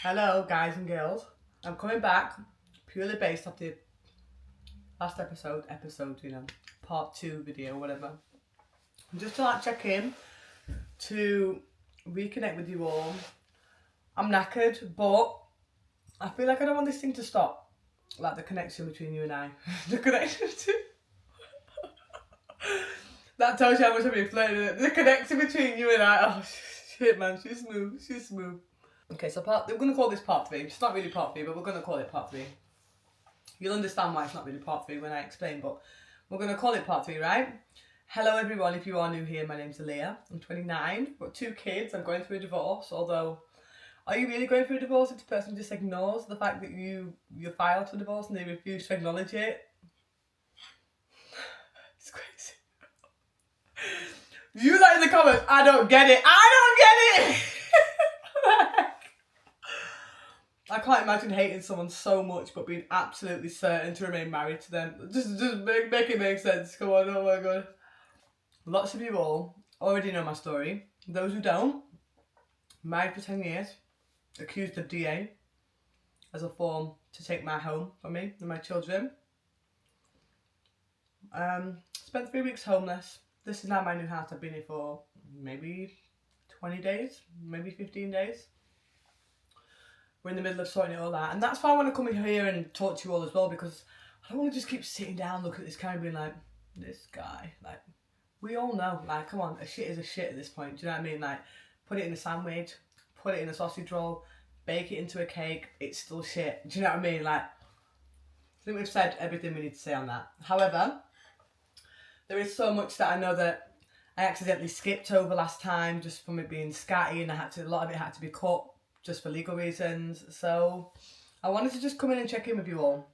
Hello guys and girls, I'm coming back purely based off the last episode, part 2 video, whatever. Just to check in, to reconnect with you all. I'm knackered, but I feel like I don't want this thing to stop. Like the connection between you and I. The connection that tells you how much I've been flirting. The connection between you and I. Oh shit man, she's smooth. Okay, so we're going to call this part 3. It's not really part 3, but we're going to call it part 3. You'll understand why it's not really part 3 when I explain, but we're going to call it part 3, right? Hello everyone, if you are new here, my name's Aaliyah. I'm 29, I've got 2 kids, I'm going through a divorce, although, are you really going through a divorce if the person just ignores the fact that you filed for divorce and they refuse to acknowledge it? It's crazy. You like in the comments, I don't get it. I can't imagine hating someone so much but being absolutely certain to remain married to them. Just make it make sense. Come on, oh my god. Lots of you all already know my story. Those who don't, married for 10 years, accused of DA as a form to take my home from me and my children. Spent 3 weeks homeless. This is now my new house. I've been here for maybe 20 days, maybe 15 days. We're in the middle of sorting it all out. And that's why I want to come in here and talk to you all as well, because I don't want to just keep sitting down, looking at this camera being like, this guy. Like, we all know, like, come on, a shit is a shit at this point. Do you know what I mean? Like, put it in a sandwich, put it in a sausage roll, bake it into a cake, it's still shit. Do you know what I mean? Like, I think we've said everything we need to say on that. However, there is so much that I know that I accidentally skipped over last time just from it being scatty, and a lot of it had to be cut just for legal reasons. So I wanted to just come in and check in with you all.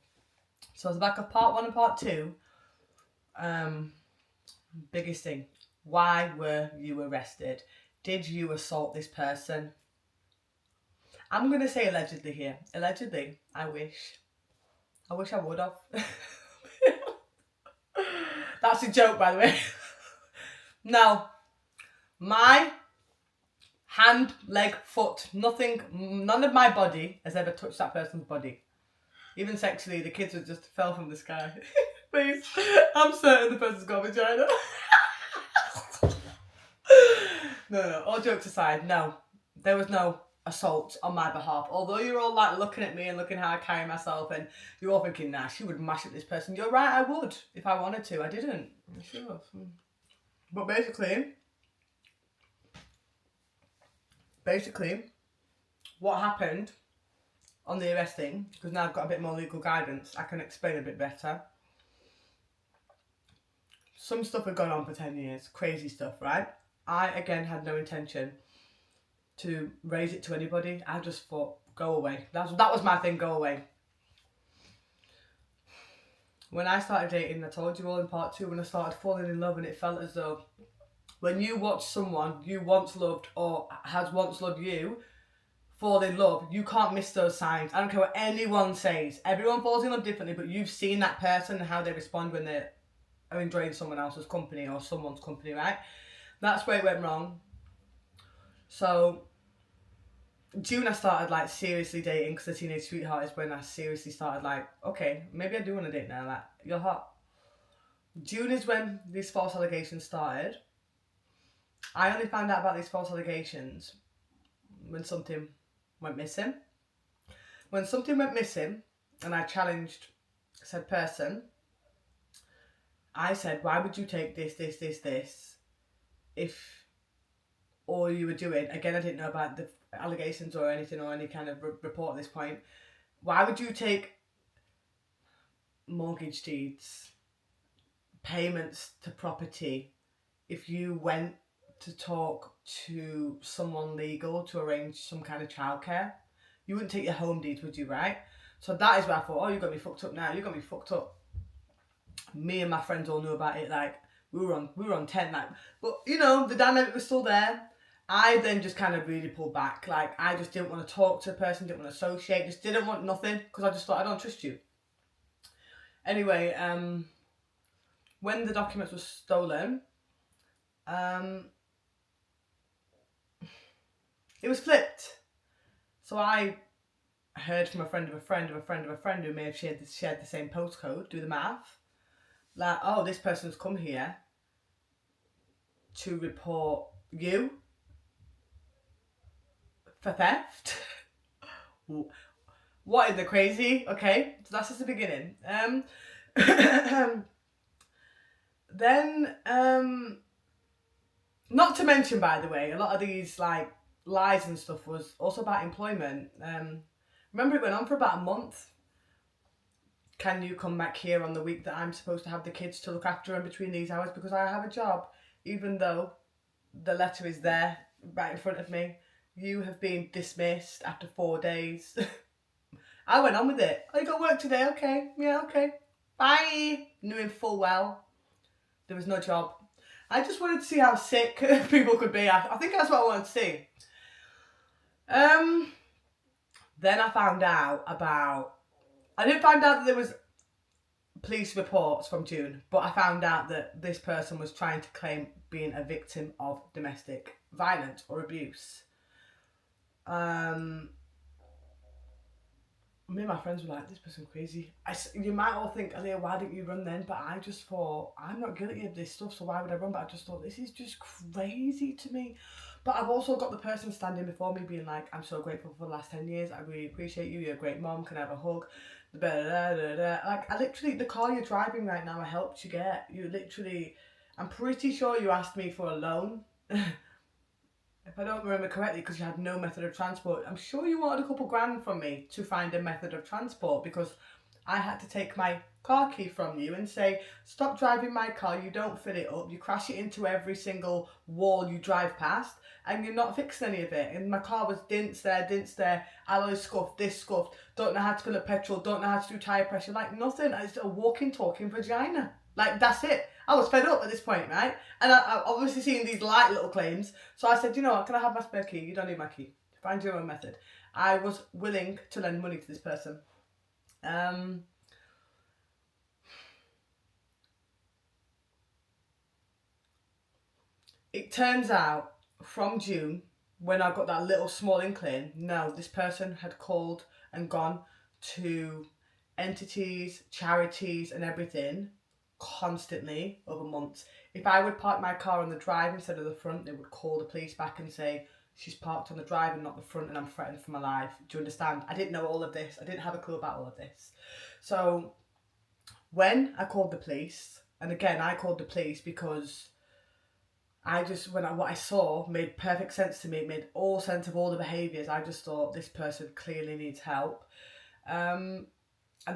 So at the back of part 1 and part 2, biggest thing, why were you arrested? Did you assault this person? I'm going to say allegedly here. Allegedly, I wish I would have. That's a joke, by the way. Now, my hand, leg, foot, nothing, none of my body has ever touched that person's body. Even sexually, the kids just fell from the sky. Please, I'm certain the person's got a vagina. No, all jokes aside, no. There was no assault on my behalf. Although you're all like looking at me and looking how I carry myself, and you're all thinking, nah, she would mash up this person. You're right, I would, if I wanted to. I didn't. I should have. But basically, what happened on the arresting, because now I've got a bit more legal guidance, I can explain a bit better. Some stuff had gone on for 10 years, crazy stuff, right? I, again, had no intention to raise it to anybody. I just thought, go away. That was my thing, go away. When I started dating, I told you all in part 2, when I started falling in love, and it felt as though when you watch someone you once loved or has once loved you fall in love, you can't miss those signs. I don't care what anyone says. Everyone falls in love differently, but you've seen that person and how they respond when they are enjoying someone else's company or someone's company, right? That's where it went wrong. So, June I started like seriously dating, because the teenage sweetheart is when I seriously started like, okay, maybe I do want to date now, like, you're hot. June is when these false allegations started. I only found out about these false allegations when something went missing. When something went missing and I challenged said person, I said, why would you take this if all you were doing, again, I didn't know about the allegations or anything or any kind of report at this point, why would you take mortgage deeds, payments to property, if you went to talk to someone legal to arrange some kind of childcare? You wouldn't take your home deeds, would you, right? So that is where I thought, oh, you're going to be fucked up now. You're going to be fucked up. Me and my friends all knew about it. Like, we were on 10. Like, but, you know, the dynamic was still there. I then just kind of really pulled back. Like, I just didn't want to talk to a person, didn't want to associate, just didn't want nothing, because I just thought, I don't trust you. Anyway, when the documents were stolen, it was flipped. So I heard from a friend of a friend of a friend of a friend who may have shared the same postcode. Do the math. Like, oh, this person's come here to report you for theft. What in the crazy? Okay, so that's just the beginning. Then, not to mention, by the way, a lot of these like lies and stuff was also about employment. Remember, it went on for about a month. Can you come back here on the week that I'm supposed to have the kids to look after in between these hours because I have a job, even though the letter is there right in front of me. You have been dismissed after 4 days. I went on with it. Oh, you got work today? Okay. Yeah, okay. Bye. Knowing full well there was no job. I just wanted to see how sick people could be. I think that's what I wanted to see. Then I found out about... I didn't find out that there was police reports from June, but I found out that this person was trying to claim being a victim of domestic violence or abuse. Me and my friends were like, this person's crazy. You might all think, Aaliyah, why didn't you run then? But I just thought, I'm not guilty of this stuff, so why would I run? But I just thought, this is just crazy to me. But I've also got the person standing before me being like, I'm so grateful for the last 10 years. I really appreciate you. You're a great mom. Can I have a hug? Like, I literally, the car you're driving right now, I helped you get. You literally, I'm pretty sure you asked me for a loan. If I don't remember correctly, because you had no method of transport. I'm sure you wanted a couple grand from me to find a method of transport, because I had to take my car key from you and say, stop driving my car, you don't fill it up, you crash it into every single wall you drive past, and you're not fixing any of it. And my car was dents there, alloys scuffed, this scuffed, don't know how to fill up petrol, don't know how to do tyre pressure, like nothing. It's a walking, talking vagina. Like, that's it. I was fed up at this point, right? And I obviously seen these light little claims. So I said, you know what, can I have my spare key? You don't need my key. Find your own method. I was willing to lend money to this person. It turns out, from June, when I got that little small inkling, no, this person had called and gone to entities, charities and everything constantly over months. If I would park my car on the drive instead of the front, they would call the police back and say, she's parked on the drive and not the front and I'm threatened for my life. Do you understand? I didn't know all of this. I didn't have a clue about all of this. So when I called the police, and again, I called the police because what I saw made perfect sense to me. It made all sense of all the behaviours. I just thought, this person clearly needs help. And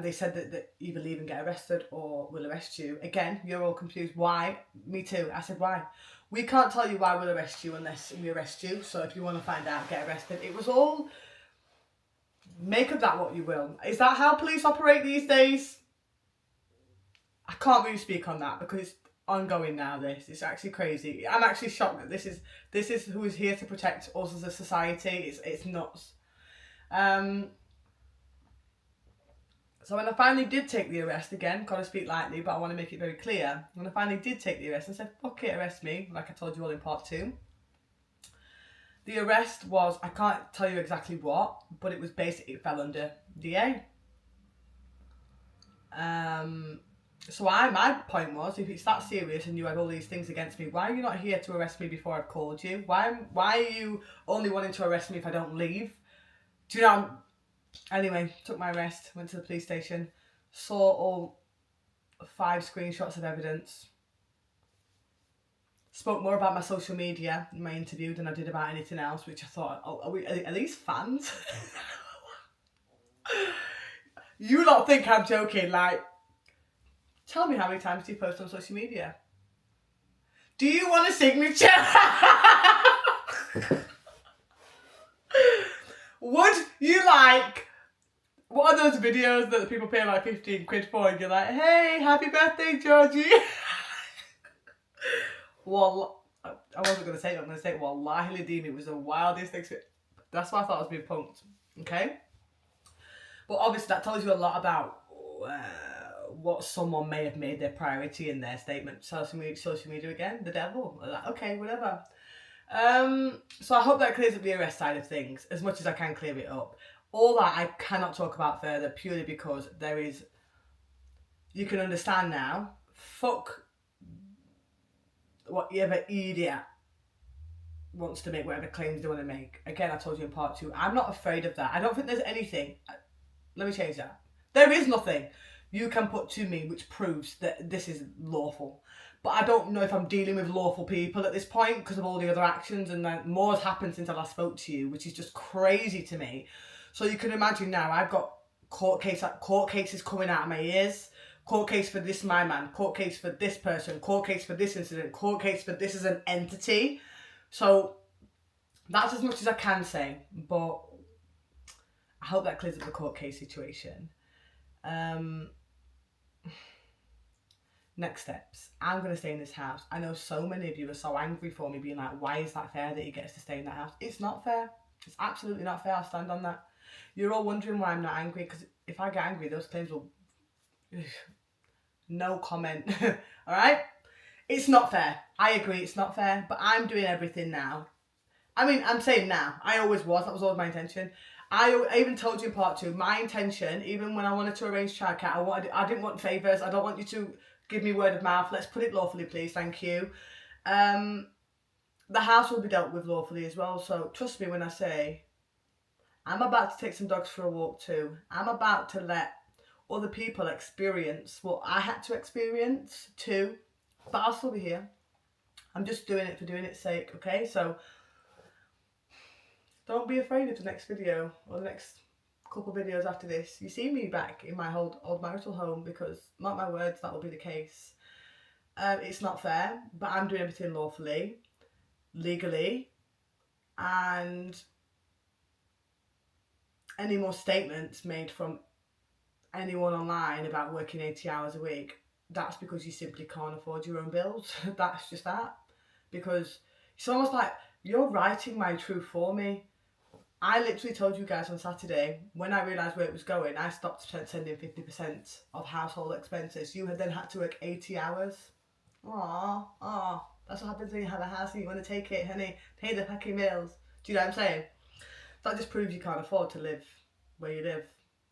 they said that either leave and get arrested or we'll arrest you. Again, you're all confused. Why? Me too. I said, why? We can't tell you why we'll arrest you unless we arrest you. So if you want to find out, get arrested. It was all, make of that what you will. Is that how police operate these days? I can't really speak on that because it's ongoing now. It's actually crazy. I'm actually shocked that this is who is here to protect us as a society. It's nuts. So when I finally did take the arrest, again, gotta speak lightly, but I want to make it very clear. When I finally did take the arrest, I said, fuck it, arrest me, like I told you all in part 2. The arrest was, I can't tell you exactly what, but it was basically, it fell under DA. So my point was, if it's that serious and you had all these things against me, why are you not here to arrest me before I've called you? Why are you only wanting to arrest me if I don't leave? Do you know? Anyway, took my arrest, went to the police station, saw all 5 screenshots of evidence, spoke more about my social media in my interview than I did about anything else, which I thought, are these fans? You lot think I'm joking, like, tell me how many times do you post on social media? Do you want a signature? Would you like, what are those videos that people pay like 15 quid for and you're like, hey, happy birthday, Georgie? Well, I wasn't going to say it, I'm going to say it, wallahi ladeen, it was the wildest experience. That's why I thought I was being punked, okay? But obviously that tells you a lot about what someone may have made their priority in their statement. Social media again, the devil. Like, okay, whatever. So I hope that clears up the arrest side of things as much as I can clear it up. All that I cannot talk about further, purely because there is, you can understand now, fuck whatever idiot wants to make whatever claims they want to make. Again, I told you in part 2, I'm not afraid of that. I don't think there's anything, let me change that. There is nothing you can put to me which proves that this is lawful. But I don't know if I'm dealing with lawful people at this point because of all the other actions, and then more has happened since I last spoke to you, which is just crazy to me. So you can imagine now, I've got court cases coming out of my ears. Court case for this my man, court case for this person, court case for this incident, court case for this as an entity. So that's as much as I can say, but I hope that clears up the court case situation. Next steps. I'm going to stay in this house. I know so many of you are so angry for me, being like, why is that fair that he gets to stay in that house? It's not fair. It's absolutely not fair. I'll stand on that. You're all wondering why I'm not angry, because if I get angry, those claims will... No comment. Alright? It's not fair. I agree, it's not fair, but I'm doing everything now. I mean, I'm saying now. I always was. That was always my intention. I even told you in part 2, my intention, even when I wanted to arrange childcare, I didn't want favours. I don't want you to give me word of mouth. Let's put it lawfully, please. Thank you. The house will be dealt with lawfully as well. So trust me when I say I'm about to take some dogs for a walk too. I'm about to let other people experience what I had to experience too. But I'll still be here. I'm just doing it for doing its sake, okay? So don't be afraid of the next video or the next couple videos after this. You see me back in my old marital home, because, mark my words, that will be the case. It's not fair, but I'm doing everything lawfully, legally, and any more statements made from anyone online about working 80 hours a week, that's because you simply can't afford your own bills. That's just that. Because it's almost like you're writing my truth for me. I literally told you guys on Saturday, when I realised where it was going, I stopped sending 50% of household expenses. You had then had to work 80 hours. Aww, that's what happens when you have a house and you want to take it, honey. Pay the fucking bills. Do you know what I'm saying? That just proves you can't afford to live where you live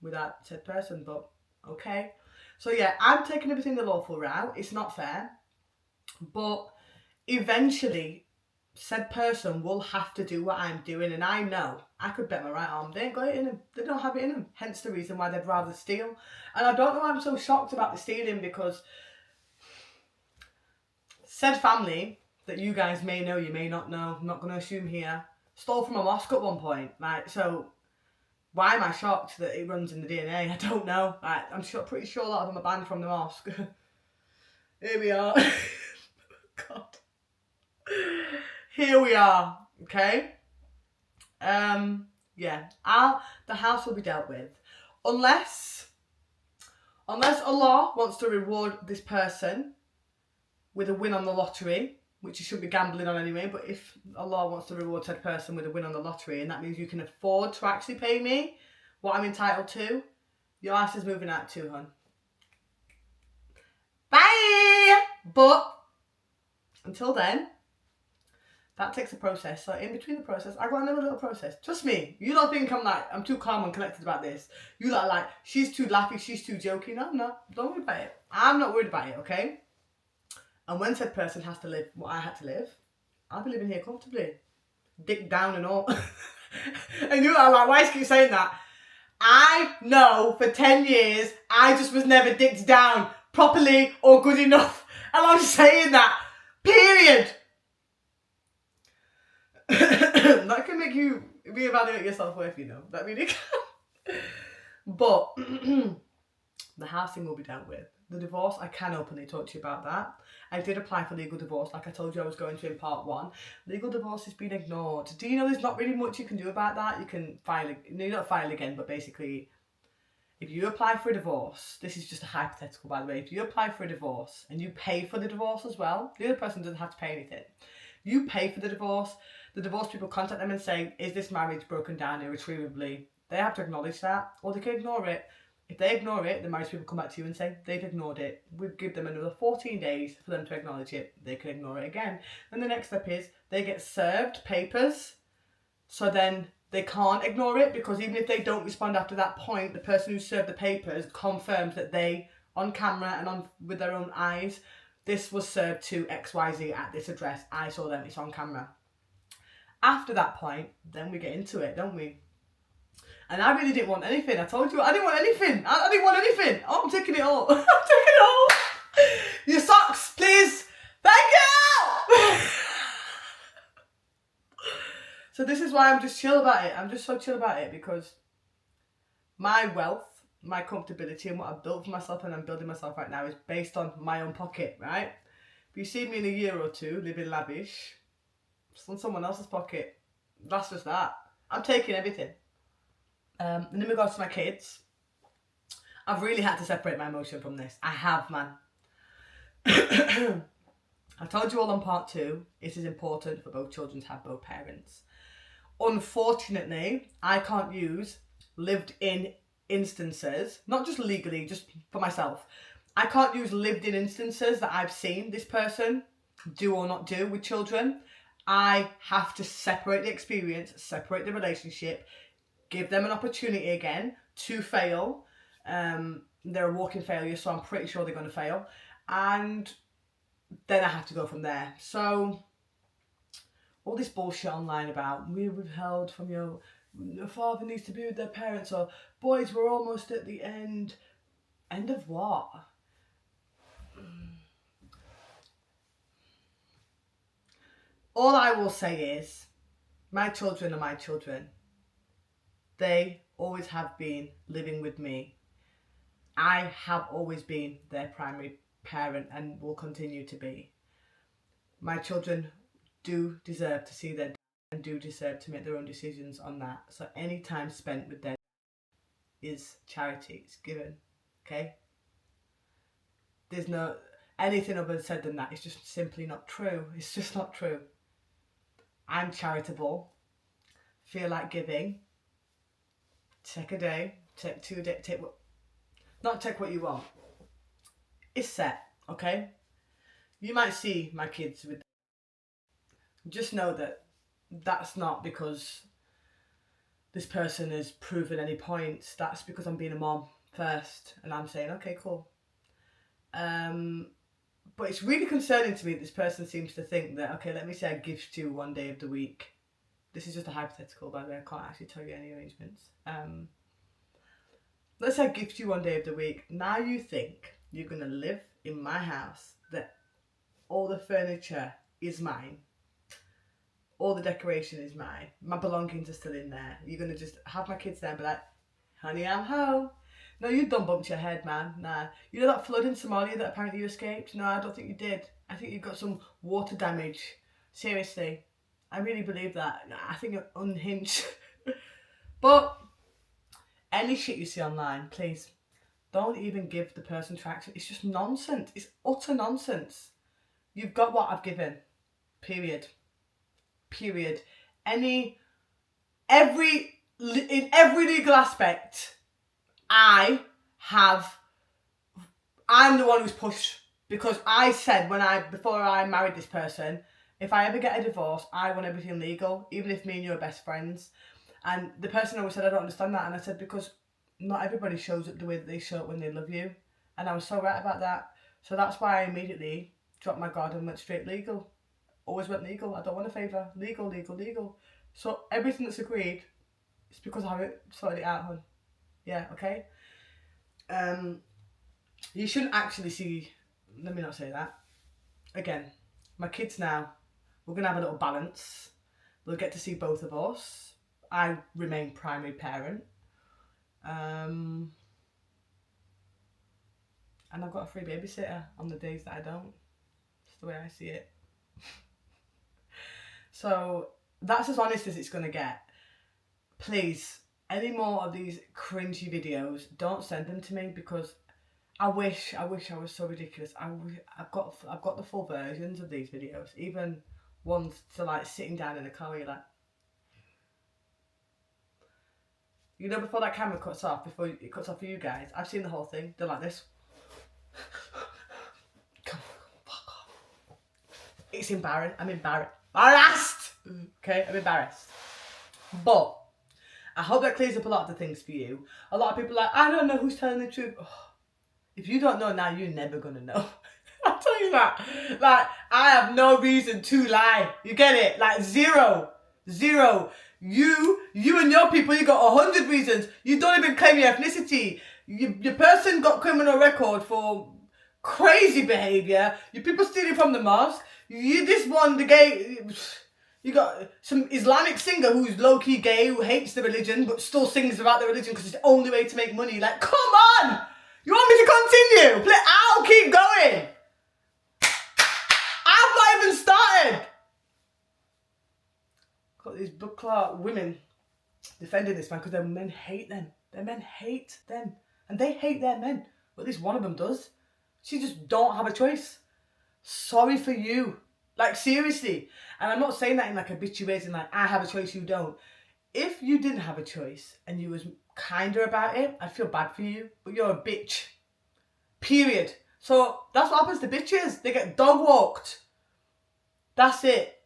without said person, but okay. So yeah, I'm taking everything the lawful route. It's not fair, but eventually said person will have to do what I'm doing, and I know I could bet my right arm they ain't got it in them. They don't have it in them. Hence the reason why they'd rather steal. And I don't know why I'm so shocked about the stealing, because said family that you guys may know, you may not know, I'm not going to assume here, stole from a mosque at one point. Like, so why am I shocked that it runs in the DNA? I don't know. Like, I'm pretty sure a lot of them are banned from the mosque. Here we are. God. Here we are. Okay. Yeah. The house will be dealt with, unless Allah wants to reward this person with a win on the lottery, which you shouldn't be gambling on anyway, but if Allah wants to reward said person with a win on the lottery, and that means you can afford to actually pay me what I'm entitled to, your ass is moving out too, hun. Bye! But until then, that takes a process. So in between the process, I got another little process. Trust me, you don't think I'm too calm and collected about this. You lot are like, she's too laughy, she's too jokey. No, no, don't worry about it. I'm not worried about it, okay? And when said person has to live what I had to live, I'll be living here comfortably. Dick down and all. And you are like, why do you keep saying that? I know for 10 years, I just was never dicked down properly or good enough. And I'm saying that. Period. That can make you reevaluate your self-worth, you know. That really can. But the housing will be dealt with. The divorce, I can openly talk to you about that. I did apply for legal divorce, like I told you I was going to in part 1. Legal divorce has been ignored. Do you know there's not really much you can do about that? You can file, no, you don't file again, but basically, if you apply for a divorce, this is just a hypothetical, by the way. If you apply for a divorce and you pay for the divorce as well, the other person doesn't have to pay anything. You pay for the divorce people contact them and say, is this marriage broken down irretrievably? They have to acknowledge that, or they can ignore it. If they ignore it, the marriage people come back to you and say, they've ignored it. We give them another 14 days for them to acknowledge it. They can ignore it again. Then the next step is they get served papers. So then they can't ignore it, because even if they don't respond after that point, the person who served the papers confirms that they, on camera and on with their own eyes, this was served to XYZ at this address. I saw them, it's on camera. After that point, then we get into it, don't we? And I really didn't want anything. I told you, I didn't want anything. I didn't want anything. Oh, I'm taking it all. I'm taking it all. Your socks, please. Thank you. So this is why I'm just chill about it. I'm just so chill about it, because my wealth, my comfortability, and what I've built for myself and I'm building myself right now is based on my own pocket, right? If you see me in a year or two living lavish, it's on someone else's pocket. That's just that. I'm taking everything. And in regards to my kids, I've really had to separate my emotion from this. I have, man. I told you all on part 2, it is important for both children to have both parents. Unfortunately, I can't use lived-in instances, not just legally, just for myself. I can't use lived-in instances that I've seen this person do or not do with children. I have to separate the experience, separate the relationship, give them an opportunity again to fail. They're a walking failure, so I'm pretty sure they're going to fail. And then I have to go from there. So all this bullshit online about we're withheld from your father needs to be with their parents, or boys, we're almost at the end. End of what? All I will say is my children are my children. They always have been living with me. I have always been their primary parent and will continue to be. My children do deserve to see their dad and do deserve to make their own decisions on that. So any time spent with their dad is charity. It's given. Okay? There's no anything other said than that. It's just simply not true. It's just not true. I'm charitable. Feel like giving. Take a day. Take 2 days. Not take what you want. It's set. Okay? You might see my kids with. Just know that that's not because this person has proven any points. That's because I'm being a mom first, and I'm saying, okay, cool. But it's really concerning to me that this person seems to think that, okay, let me say I gift you 1 day of the week. This is just a hypothetical, by the way. I can't actually tell you any arrangements. Let's say I gift you 1 day of the week. Now you think you're going to live in my house, that all the furniture is mine. All the decoration is mine. My belongings are still in there. You're going to just have my kids there and be like, honey, I'm home. No, you done bumped your head, man. Nah. You know that flood in Somalia that apparently you escaped? No, I don't think you did. I think you got some water damage. Seriously. I really believe that. I think you're unhinged. But any shit you see online, please, don't even give the person traction. It's just nonsense. It's utter nonsense. You've got what I've given. Period. In every legal aspect, I'm the one who's pushed, because I said before I married this person, if I ever get a divorce, I want everything legal, even if me and you are best friends. And the person always said, I don't understand that. And I said, because not everybody shows up the way that they show up when they love you. And I was so right about that. So that's why I immediately dropped my guard and went straight legal. Always went legal. I don't want a favour. Legal. So everything that's agreed, it's because I haven't sorted it out, hon. Yeah, okay? You shouldn't actually see. Let me not say that. Again, my kids now, we're going to have a little balance. They'll get to see both of us. I remain primary parent. And I've got a free babysitter on the days that I don't. That's the way I see it. So that's as honest as it's going to get. Please, any more of these cringy videos, don't send them to me, because I wish I was so ridiculous. I've got the full versions of these videos, even ones to like sitting down in the car where you're like, you know, before that camera cuts off, before it cuts off for you guys, I've seen the whole thing. They're like this. Come on, fuck off. It's embarrassing. I'm embarrassed. Okay, I'm embarrassed. But I hope that clears up a lot of the things for you. A lot of people are like, I don't know who's telling the truth. Oh, if you don't know now, you're never going to know. I'll tell you that. Like, I have no reason to lie. You get it? Like, zero. You and your people, you got 100 reasons. You don't even claim your ethnicity. Your person got criminal record for crazy behaviour. Your people stealing from the mosque. You this one, the gay. You got some Islamic singer who's low-key gay, who hates the religion, but still sings about the religion because it's the only way to make money. Like, come on! You want me to continue? I'll keep going. I've not even started. Got these blood clot women defending this man because their men hate them. Their men hate them. And they hate their men. But at least one of them does. She just don't have a choice. Sorry for you. Like, seriously. And I'm not saying that in like a bitchy way, in like, I have a choice, you don't. If you didn't have a choice and you was kinder about it, I'd feel bad for you. But you're a bitch. Period. So that's what happens to bitches. They get dog walked. That's it.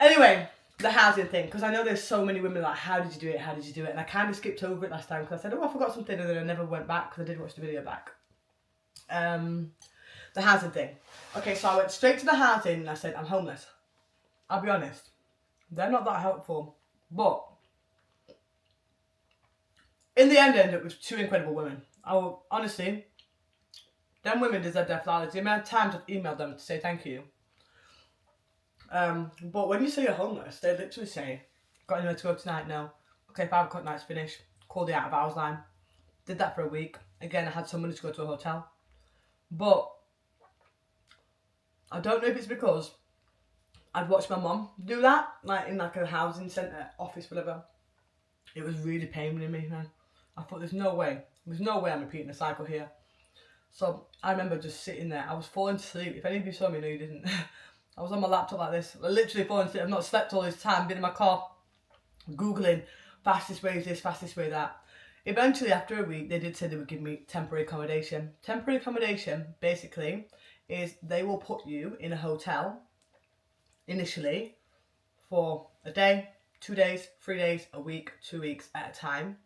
Anyway, the housing thing, because I know there's so many women like, how did you do it? How did you do it? And I kind of skipped over it last time because I said, oh, I forgot something, and then I never went back because I did watch the video back. The housing thing. Okay, so I went straight to the housing and I said, I'm homeless. I'll be honest, they're not that helpful, but in the end, I ended up with two incredible women. Honestly, them women deserve their flowers. The amount of times I've emailed them to say thank you. But when you say you're homeless, they literally say, got anywhere to go tonight? No. Okay, 5 o'clock night's finished. Call the out of hours line. Did that for a week. Again, I had some money to go to a hotel. But I don't know if it's because I'd watched my mum do that, like in like a housing centre, office, whatever. It was really paining me, man. I thought there's no way I'm repeating the cycle here. So I remember just sitting there. I was falling asleep. If any of you saw me, no, you didn't. I was on my laptop like this. I literally falling asleep. I've not slept all this time. Been in my car, Googling fastest way this, fastest way that. Eventually, after a week, they did say they would give me temporary accommodation. Temporary accommodation, basically, is they will put you in a hotel, initially, for a day, 2 days, 3 days, a week, 2 weeks at a time.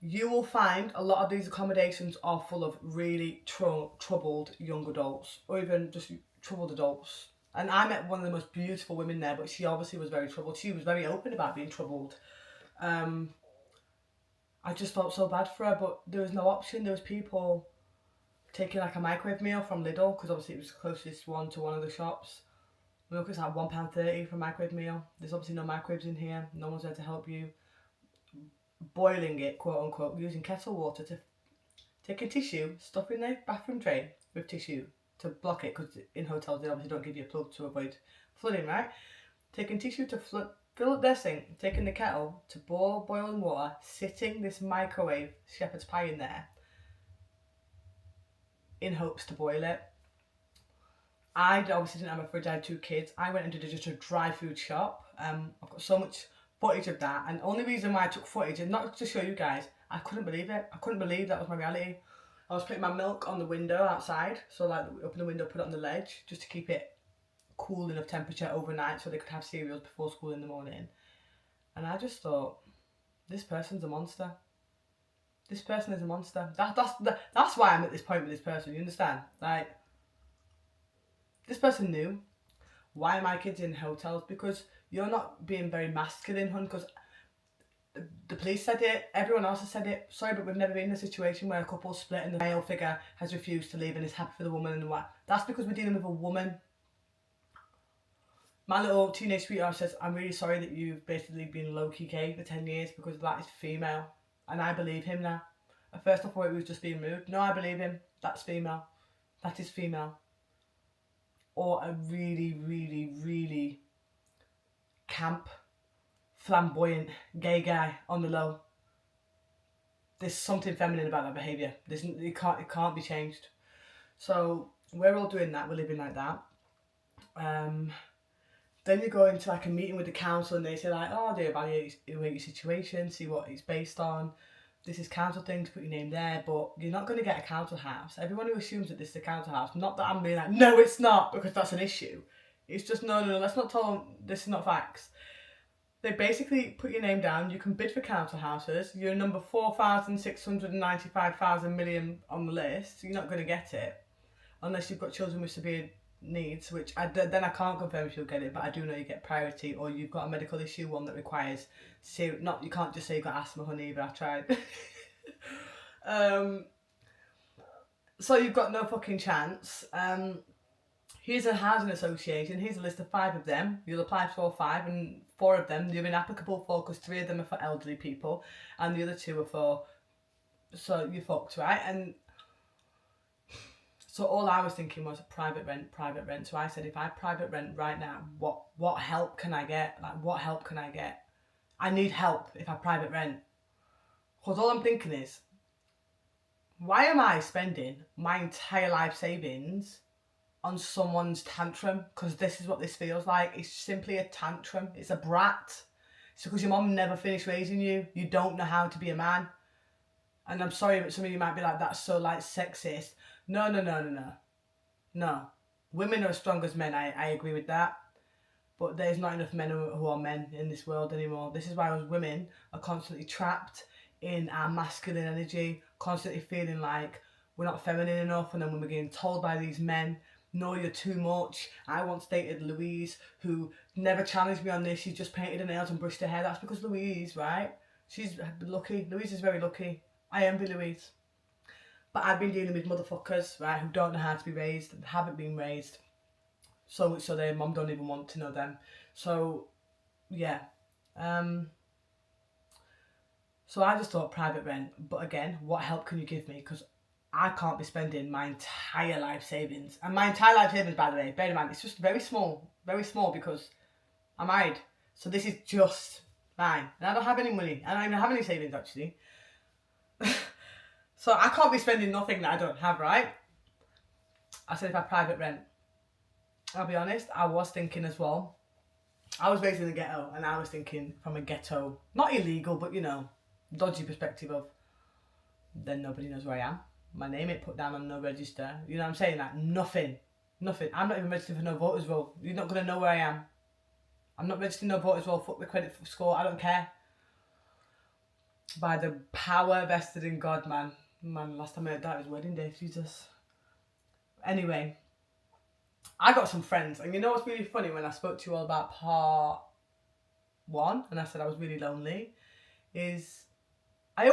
You will find a lot of these accommodations are full of really troubled young adults, or even just troubled adults. And I met one of the most beautiful women there, but she obviously was very troubled. She was very open about being troubled. I just felt so bad for her, but there was no option. There was people taking like a microwave meal from Lidl, because obviously it was the closest one to one of the shops. Look, it's like £1.30 for a microwave meal. There's obviously no microwaves in here. No one's there to help you. Boiling it, quote unquote, using kettle water to take a tissue, stuff in the bathroom drain with tissue to block it, because in hotels they obviously don't give you a plug to avoid flooding, right? Taking tissue to fill up their sink, taking the kettle to boil boiling water, sitting this microwave shepherd's pie in there in hopes to boil it. I obviously didn't have a fridge, I had 2 kids. I went into just a dry food shop. I've got so much footage of that, and the only reason why I took footage is not to show you guys. I couldn't believe it. I couldn't believe that was my reality. I was putting my milk on the window outside, so like open the window, put it on the ledge, just to keep it cool enough temperature overnight so they could have cereals before school in the morning. And I just thought, this person's a monster. This person is a monster. That's why I'm at this point with this person, you understand? Like, this person knew. Why are my kids in hotels? Because you're not being very masculine, hun, because the police said it, everyone else has said it. Sorry, but we've never been in a situation where a couple split and the male figure has refused to leave and is happy for the woman and what. That's because we're dealing with a woman. My little teenage sweetheart says, I'm really sorry that you've basically been low-key gay for 10 years because that is female. And I believe him now. At first I thought he was just being rude. No, I believe him. That's female. That is female. Or a really, really, really camp, flamboyant gay guy on the low. There's something feminine about that behaviour. It can't be changed. So we're all doing that. We're living like that. Then you go into like a meeting with the council and they say like, oh, they evaluate your situation, see what it's based on. This is council things, put your name there, but you're not going to get a council house. Everyone who assumes that this is a council house, not that I'm being like, no, it's not, because that's an issue. It's just, no, let's not tell them this is not facts. They basically put your name down. You can bid for council houses. You're number 4,695,000 million on the list. You're not going to get it unless you've got children with severe needs, which then I can't confirm if you'll get it, but I do know you get priority, or you've got a medical issue, one that requires you can't just say you've got asthma, honey, but I tried. So you've got no fucking chance. Here's a housing association. Here's a list of 5 of them. You'll apply for all 5, and 4 of them you're inapplicable for because 3 of them are for elderly people, and the other 2 are for. So you're fucked, right? And so all I was thinking was private rent. So I said, if I private rent right now, what help can I get? Like, what help can I get? I need help if I private rent. Because all I'm thinking is, why am I spending my entire life savings on someone's tantrum? Because this is what this feels like. It's simply a tantrum. It's a brat. It's because your mom never finished raising you. You don't know how to be a man. And I'm sorry, but some of you might be like, that's so like sexist. No. No. Women are as strong as men. I agree with that. But there's not enough men who are men in this world anymore. This is why us women are constantly trapped in our masculine energy, constantly feeling like we're not feminine enough, and then when we're getting told by these men, no, you're too much. I once dated Louise, who never challenged me on this. She just painted her nails and brushed her hair. That's because Louise, right? She's lucky. Louise is very lucky. I envy Louise. But I've been dealing with motherfuckers, right, who don't know how to be raised and haven't been raised. So much so their mum don't even want to know them. So, yeah. So I just thought private rent. But again, what help can you give me? Because I can't be spending my entire life savings. And my entire life savings, by the way, bear in mind, it's just very small because I'm married. So this is just mine. And I don't have any money. I don't even have any savings, actually. So I can't be spending nothing that I don't have, right? I said if I private rent. I'll be honest, I was thinking as well. I was raised in the ghetto, and I was thinking from a ghetto, not illegal, but dodgy perspective of, then nobody knows where I am. My name ain't put down on no register. You know what I'm saying? Like, nothing. I'm not even registered for no voters roll. You're not going to know where I am. I'm not registered no voters roll. Fuck the credit score. I don't care. By the power vested in God, man. Man, last time I heard that was wedding day. Jesus. Anyway, I got some friends. And you know what's really funny? When I spoke to you all about part 1, and I said I was really lonely, is I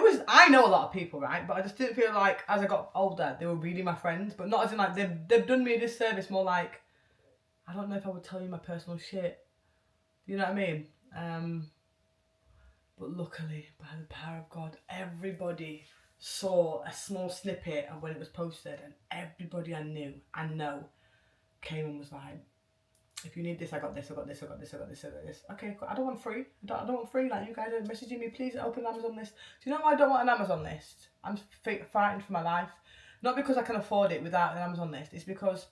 know a lot of people, right? But I just didn't feel like as I got older, they were really my friends. But not as in like, they've done me a disservice, more like, I don't know if I would tell you my personal shit. You know what I mean? But luckily, by the power of God, everybody saw a small snippet of when it was posted, and everybody I know, came and was like, if you need this, I got this. Okay, cool. I don't want free. I don't want free. Like, you guys are messaging me, please open an Amazon list. Do you know why I don't want an Amazon list? I'm fighting for my life. Not because I can afford it without an Amazon list. It's because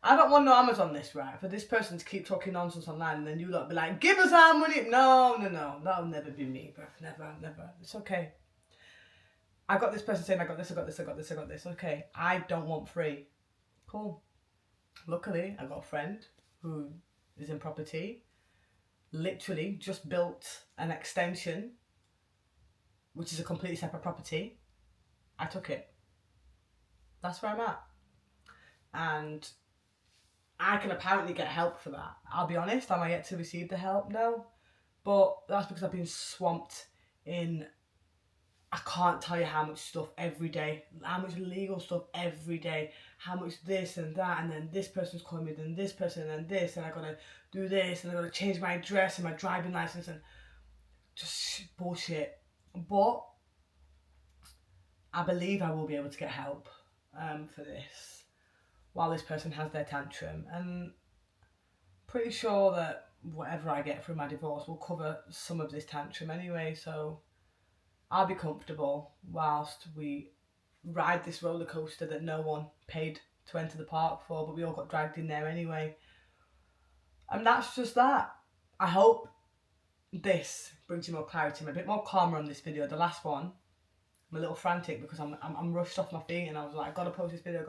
I don't want no Amazon list, right? For this person to keep talking nonsense online, and then you lot be like, give us our money. No. That'll never be me, bruv. Never. It's okay. I got this person saying, I got this. Okay, I don't want free. Cool. Luckily, I got a friend who is in property, literally just built an extension, which is a completely separate property. I took it. That's where I'm at. And I can apparently get help for that. I'll be honest, am I yet to receive the help? No. But that's because I've been swamped in, I can't tell you how much stuff every day, how much legal stuff every day, how much this and that, and then this person's calling me, then this person, and then this, and I gotta do this, and I gotta change my address and my driving license, and just bullshit. But I believe I will be able to get help for this while this person has their tantrum, and pretty sure that whatever I get from my divorce will cover some of this tantrum anyway, so I'll be comfortable whilst we ride this roller coaster that no one paid to enter the park for, but we all got dragged in there anyway. And that's just that. I hope this brings you more clarity. I'm a bit more calmer on this video. The last one, I'm a little frantic because I'm rushed off my feet, and I was like, I gotta post this video.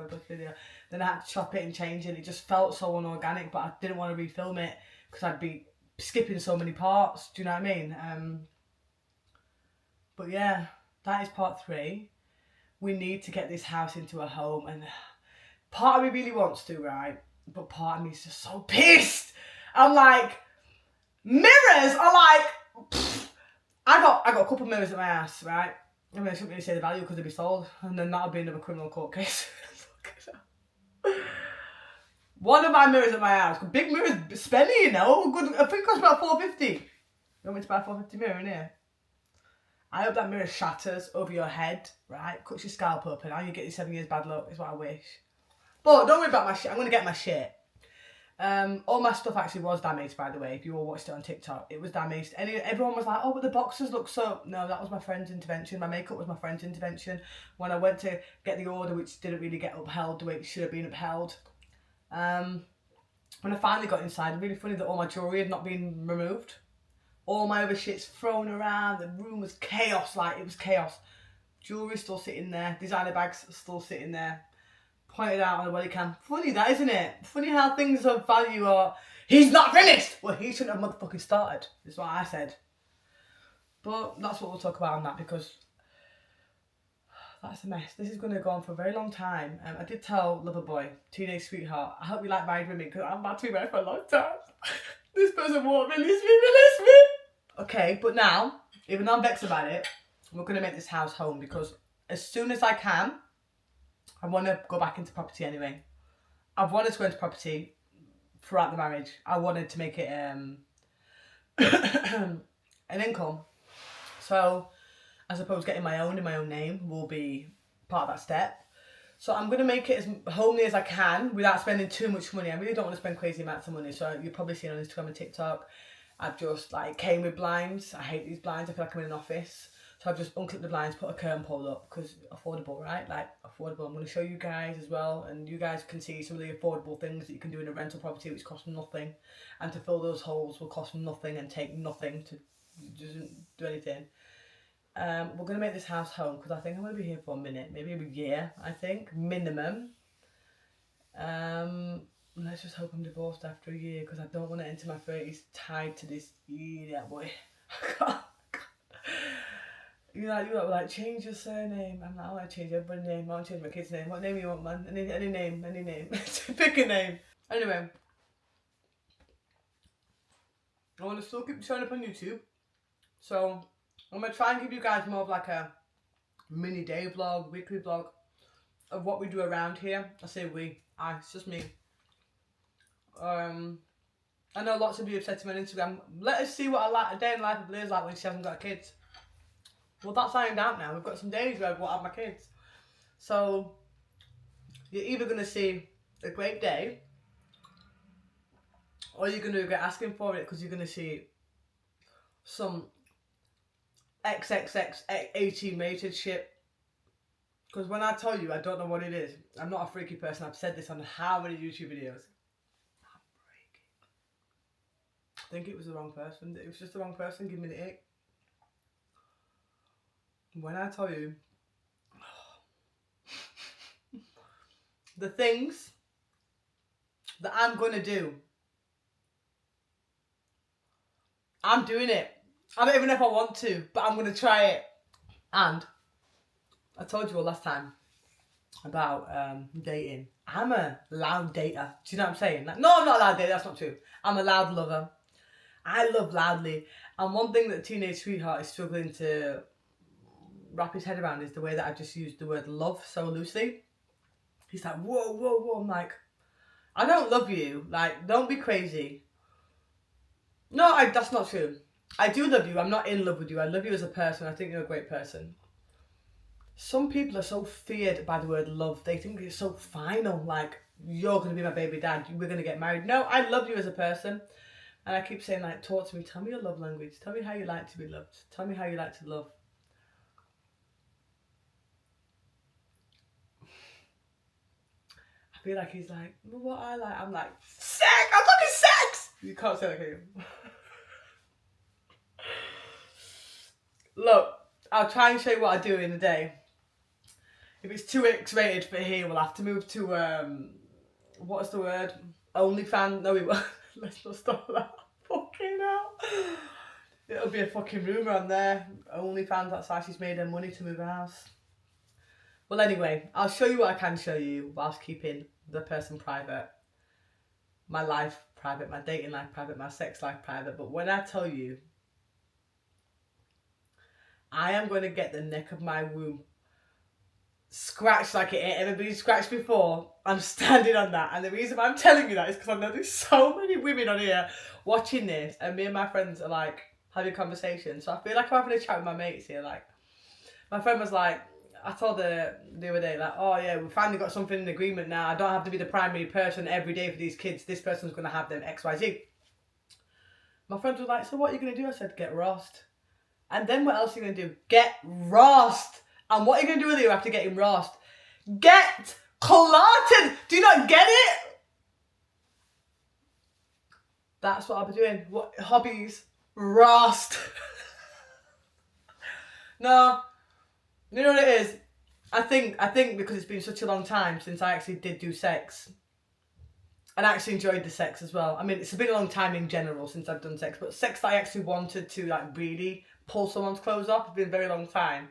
Then I had to chop it and change it. It just felt so unorganic, but I didn't want to refilm it because I'd be skipping so many parts. Do you know what I mean? But yeah, that is part 3. We need to get this house into a home, and part of me really wants to, right? But part of me is just so pissed. I'm like, mirrors are like, pfft. I got a couple of mirrors at my house, right? I mean, I shouldn't really say the value because they'd be sold, and then that'll be another criminal court case. One of my mirrors at my house, big mirrors, spenny, you know. Good, I think it costs about $4.50. You want me to buy a $4.50 mirror in here? I hope that mirror shatters over your head, right? Cuts your scalp up, and now you get your 7 years bad luck, is what I wish. But don't worry about my shit. I'm going to get my shit. All my stuff actually was damaged, by the way. If you all watched it on TikTok, it was damaged. Everyone was like, oh, but the boxes look so... No, that was my friend's intervention. My makeup was my friend's intervention. When I went to get the order, which didn't really get upheld the way it should have been upheld. When I finally got inside, it's really funny that all my jewellery had not been removed. All my other shit's thrown around. The room was chaos, like, it was chaos. Jewellery still sitting there. Designer bags still sitting there. Pointed out on the body cam. Funny that, isn't it? Funny how things of value are... He's not finished! Well, he shouldn't have motherfucking started, is what I said. But that's what we'll talk about on that, because... That's a mess. This is going to go on for a very long time. I did tell Loverboy, teenage sweetheart, I hope you like married women, because I'm about to be married for a long time. This person won't release me. Okay, but now, even though I'm vexed about it, we're going to make this house home, because as soon as I can, I want to go back into property anyway. I've wanted to go into property throughout the marriage. I wanted to make it an income. So... I suppose getting my own in my own name will be part of that step. So I'm going to make it as homely as I can without spending too much money. I really don't want to spend crazy amounts of money. So you've probably seen on Instagram and TikTok, I've just like came with blinds. I hate these blinds. I feel like I'm in an office. So I've just unclipped the blinds, put a curtain pole up because affordable, right? Like affordable. I'm going to show you guys as well. And you guys can see some of the affordable things that you can do in a rental property which cost nothing. And to fill those holes will cost nothing and take nothing to doesn't do anything. We're going to make this house home because I think I'm going to be here for a minute, maybe a year, I think, minimum. Let's just hope I'm divorced after a year because I don't want to enter my 30s tied to this. Yeah, boy. You like, change your surname. I'm like, I want to change everybody's name. I want to change my kid's name. What name do you want, man? Any name. Pick a name. Anyway. I want to still keep showing up on YouTube. So... I'm going to try and give you guys more of like a mini day vlog, weekly vlog of what we do around here. I say we, it's just me. I know lots of you have said to me on Instagram, let us see what a day in the life of Liz like when she hasn't got kids. Well, that's ironed out now. We've got some days where I won't have my kids. So, you're either going to see a great day, or you're going to get asking for it because you're going to see some... XXX 18 rated shit. Because when I tell you I don't know what it is, I'm not a freaky person. I've said this on how many YouTube videos. I'm freaky. I think it was the wrong person. It was just the wrong person giving me the ick. When I tell you the things that I'm going to do, I'm doing it. I don't even know if I want to, but I'm going to try it. And I told you all last time about dating. I'm a loud dater. Do you know what I'm saying? Like, no, I'm not a loud dater. That's not true. I'm a loud lover. I love loudly. And one thing that teenage sweetheart is struggling to wrap his head around is the way that I've just used the word love so loosely. He's like, whoa. I'm like, I don't love you. Like, don't be crazy. No, that's not true. I do love you. I'm not in love with you. I love you as a person. I think you're a great person. Some people are so feared by the word love. They think it's so final. Like, you're going to be my baby dad. We're going to get married. No, I love you as a person. And I keep saying, like, talk to me. Tell me your love language. Tell me how you like to be loved. Tell me how you like to love. I feel like he's like, well, what I like. I'm like, sex! I'm talking sex! You can't say that, can you? Look, I'll try and show you what I do in a day. If it's too X-rated for here, we'll have to move to, what's the word? OnlyFans? No, we won't. Let's not stop that. Fuck Fucking hell. It'll be a fucking rumour on there. OnlyFans, that's how she's made her money to move house. Well, anyway, I'll show you what I can show you whilst keeping the person private. My life private, my dating life private, my sex life private. But when I tell you, I am going to get the neck of my womb scratched like it ain't ever been scratched before. I'm standing on that. And the reason why I'm telling you that is because I know there's so many women on here watching this, and me and my friends are like having conversations. So I feel like I'm having a chat with my mates here. Like, my friend was like, I told her the other day, like, oh yeah, we finally got something in agreement now. I don't have to be the primary person every day for these kids. This person's going to have them XYZ. My friends were like, so what are you going to do? I said, get rossed. And then what else are you going to do? Get rossed. And what are you going to do with you after getting rossed? Get clotted. Do you not get it? That's what I'll be doing. What hobbies? Rossed. No. You know what it is? I think because it's been such a long time since I actually did do sex. And I actually enjoyed the sex as well. I mean, it's been a long time in general since I've done sex. But sex that I actually wanted to like really pull someone's clothes off, it's been a very long time.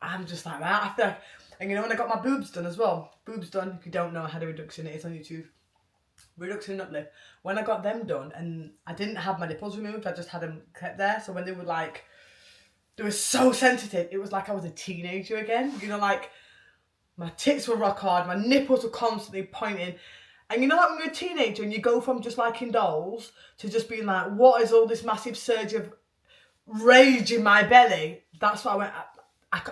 I'm just like that. I feel like, and you know, when I got my boobs done as well. Boobs done, if you don't know, I had a reduction. It is on YouTube. Reduction and uplift. When I got them done, and I didn't have my nipples removed, I just had them kept there. So when they were like, they were so sensitive, it was like I was a teenager again. You know, like, my tits were rock hard, my nipples were constantly pointing. And you know, like when you're a teenager and you go from just liking dolls to just being like, what is all this massive surge of rage in my belly? That's what I went,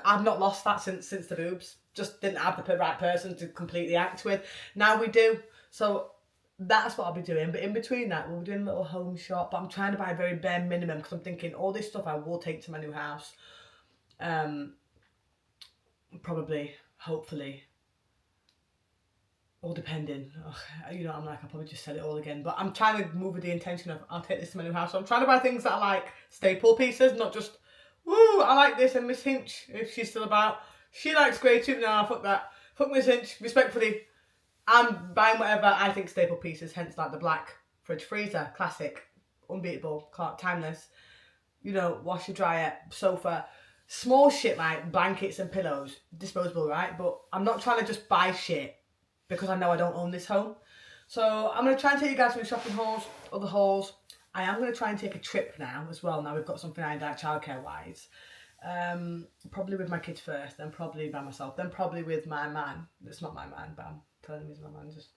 I've not lost that since the boobs. Just didn't have the right person to completely act with. Now we do. So that's what I'll be doing. But in between that, we'll be doing a little home shop. But I'm trying to buy a very bare minimum because I'm thinking all this stuff I will take to my new house. Probably, hopefully, all depending. You know, I'm like, I'll probably just sell it all again. But I'm trying to move with the intention of I'll take this to my new house. So I'm trying to buy things that are like staple pieces, not just, woo, I like this. And Miss Hinch, if she's still about, she likes grey too. No, fuck that. Fuck Miss Hinch, respectfully. I'm buying whatever I think staple pieces, hence like the black fridge freezer, classic, unbeatable, timeless. You know, washer dryer, sofa, small shit like blankets and pillows, disposable, right? But I'm not trying to just buy shit because I know I don't own this home. So I'm going to try and take you guys to shopping hauls, other hauls. I am going to try and take a trip now as well. Now we've got something I like childcare wise. Probably with my kids first, then probably by myself, then probably with my man. It's not my man, but I'm telling him he's my man, just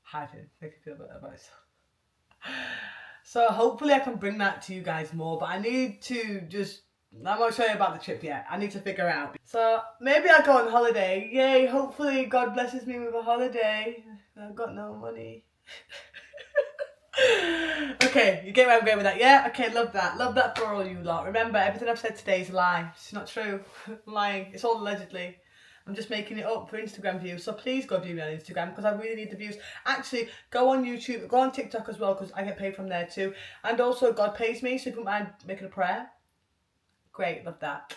hide him, make him feel better about it. So hopefully I can bring that to you guys more, but I need to just, I'm not sure about the trip yet. I need to figure out. So maybe I'll go on holiday. Yay, hopefully God blesses me with a holiday. I've got no money. Okay, you get where I'm going with that, yeah? Okay, love that. Love that for all you lot. Remember, everything I've said today is a lie. It's not true. I'm lying. It's all allegedly. I'm just making it up for Instagram views. So please go view me on Instagram because I really need the views. Actually, go on YouTube, go on TikTok as well because I get paid from there too. And also, God pays me, so if you don't mind making a prayer. Great, love that.